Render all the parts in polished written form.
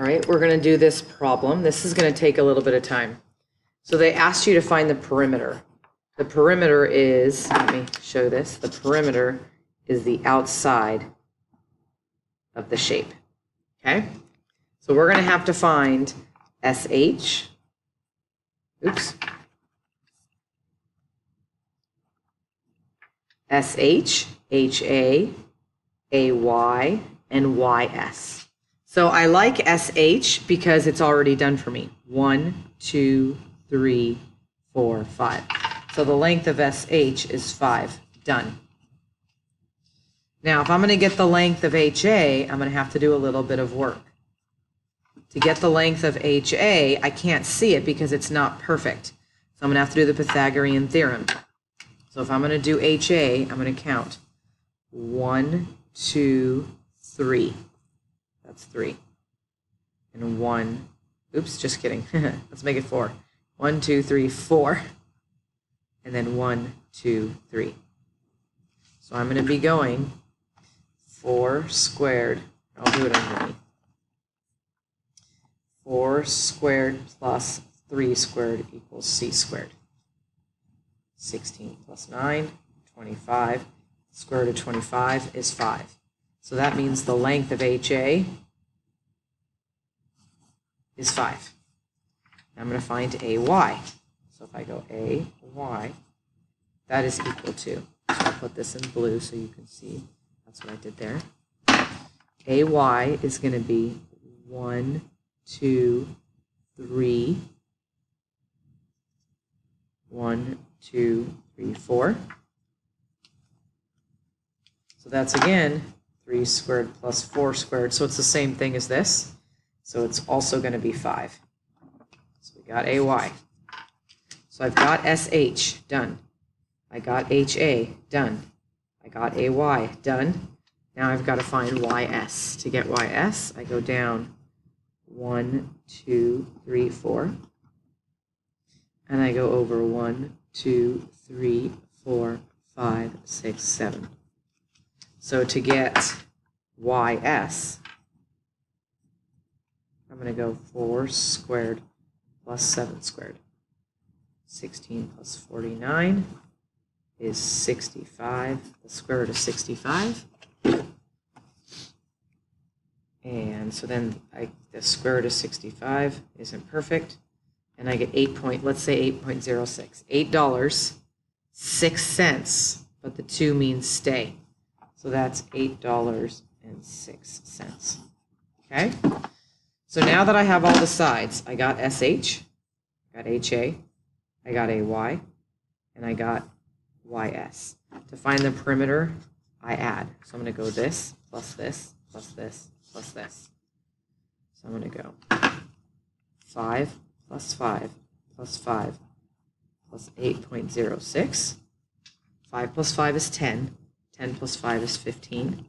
right, we're going to do this problem. This is going to take a little bit of time. So they asked you to find the perimeter. The perimeter is, let me show this, the perimeter is the outside of the shape, okay? So we're going to have to find SH, oops, SH, HA, AY, and YS. So I like SH because it's already done for me. 1, 2, 3, 4, 5. So the length of SH is 5. Done. Now, if I'm going to get the length of HA, I'm going to have to do a little bit of work. To get the length of HA, I can't see it because it's not perfect. So I'm going to have to do the Pythagorean theorem. So if I'm going to do HA, I'm going to count 1, 2, 3. That's 3. And 1, oops, just kidding. Let's make it 4. 1, 2, 3, 4. And then 1, 2, 3. So I'm going to be going 4 squared. I'll do it underneath. 4 squared plus 3 squared equals c squared. 16 plus 9, 25. Square root of 25 is 5. So that means the length of HA is 5. Now I'm going to find AY. So if I go AY, that is equal to, so I'll put this in blue so you can see. That's what I did there. AY is going to be 1, 2, 3, 1, 2, 3, 4. So that's again 3 squared plus 4 squared. So it's the same thing as this. So it's also going to be 5. So we got AY. So I've got SH done. I got HA done. I got AY done. Now I've got to find YS. To get YS, I go down 1, 2, 3, 4. And I go over 1, 2, 3, 4, 5, 6, 7. So to get YS, I'm going to go 4 squared plus 7 squared. 16 plus 49 is 65. The square root of 65. And so then the square root of 65 isn't perfect. And I get let's say 8.06. $8.06, but the 2 means stay. So that's $8.06. Okay? So now that I have all the sides, I got SH, I got HA, I got AY, and I got YS. To find the perimeter, I add. So I'm going to go this, plus this, plus this, plus this. So I'm going to go 5 plus 5 plus 5 plus 8.06. 5 plus 5 is 10. 10 plus 5 is 15.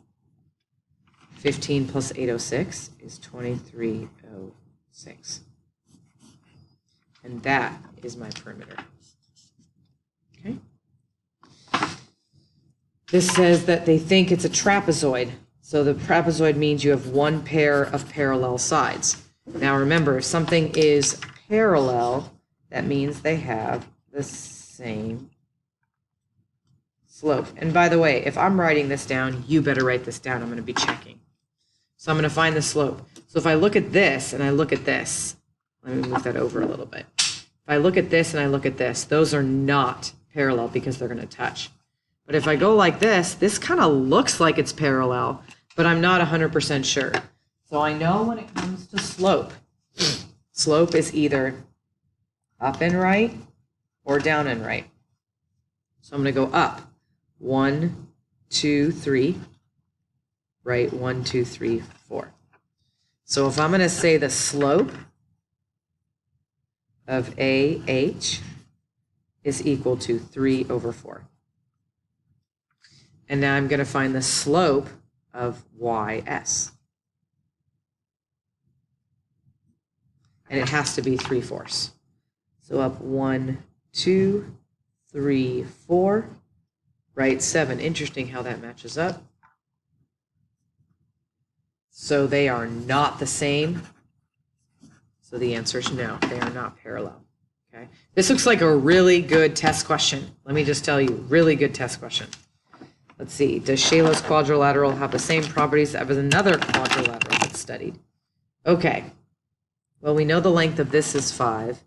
15 plus 806 is 2306. And that is my perimeter. Okay. This says that they think it's a trapezoid. So the trapezoid means you have one pair of parallel sides. Now remember, if something is parallel, that means they have the same slope. And by the way, if I'm writing this down, you better write this down. I'm going to be checking. So I'm going to find the slope. So if I look at this and I look at this, let me move that over a little bit. If I look at this and I look at this, those are not parallel because they're going to touch. But if I go like this kind of looks like it's parallel, but I'm not 100% sure. So I know when it comes to slope, slope is either up and right or down and right. So I'm going to go up. 1, 2, 3. Right, 1, 2, 3, 4. So if I'm going to say the slope of AH is equal to 3 over 4. And now I'm going to find the slope of YS. And it has to be 3/4. So up 1, 2, 3, 4. Right, 7. Interesting how that matches up. So they are not the same. So the answer is no, they are not parallel. Okay. This looks like a really good test question. Let me just tell you, really good test question. Let's see. Does Shalo's quadrilateral have the same properties as another quadrilateral that's studied? Okay. Well, we know the length of this is 5.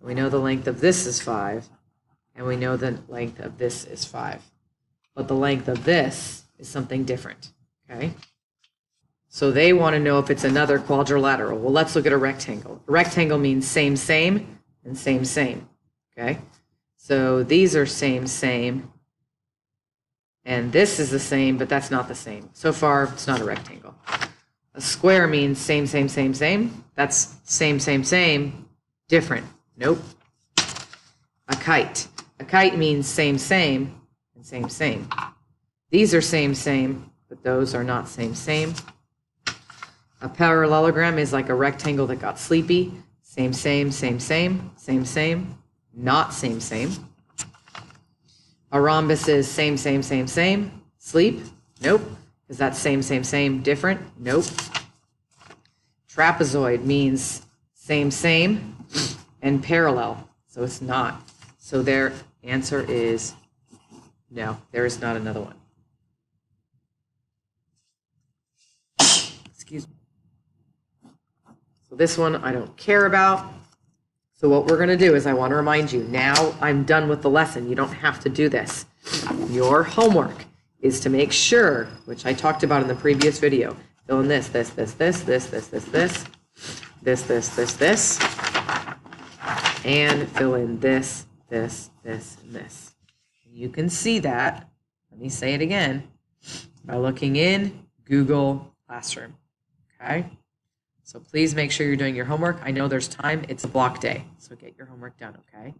We know the length of this is 5. And we know the length of this is 5. But the length of this is something different. Okay. So they want to know if it's another quadrilateral. Well, let's look at a rectangle. A rectangle means same, same, and same, same. Okay. So these are same, same. And this is the same, but that's not the same. So far, it's not a rectangle. A square means same, same, same, same. That's same, same, same, different. Nope. A kite. A kite means same, same, and same, same. These are same, same, but those are not same, same. A parallelogram is like a rectangle that got sleepy. Same, same, same, same, same, same, not same, same. A rhombus is same, same, same, same. Sleep? Nope. Is that same, same, same, different? Nope. Trapezoid means same, same, and parallel. So it's not. So their answer is no, there is not another one. Excuse me. So this one I don't care about. So what we're going to do is I want to remind you, now I'm done with the lesson. You don't have to do this. Your homework is to make sure, which I talked about in the previous video, fill in this, this, this, this, this, this, this, this, this, this, this, this, and fill in this, this, this, and this. You can see that, let me say it again, by looking in Google Classroom, okay? So please make sure you're doing your homework. I know there's time. It's a block day, so get your homework done, okay?